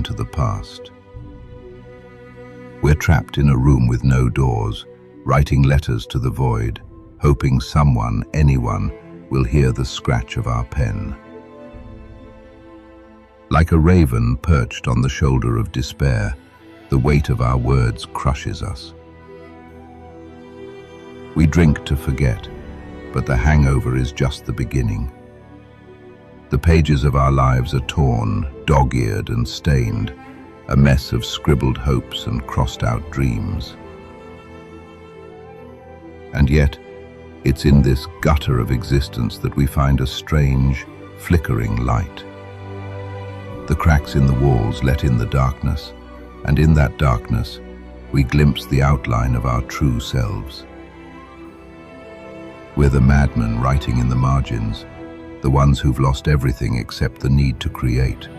into the past. We're trapped in a room with no doors, writing letters to the void, hoping someone, anyone, will hear the scratch of our pen. Like a raven perched on the shoulder of despair, the weight of our words crushes us. We drink to forget, but the hangover is just the beginning. The pages of our lives are torn, dog-eared and stained, a mess of scribbled hopes and crossed-out dreams. And yet, it's in this gutter of existence that we find a strange, flickering light. The cracks in the walls let in the darkness, and in that darkness, we glimpse the outline of our true selves. We're the madmen writing in the margins, the ones who've lost everything except the need to create.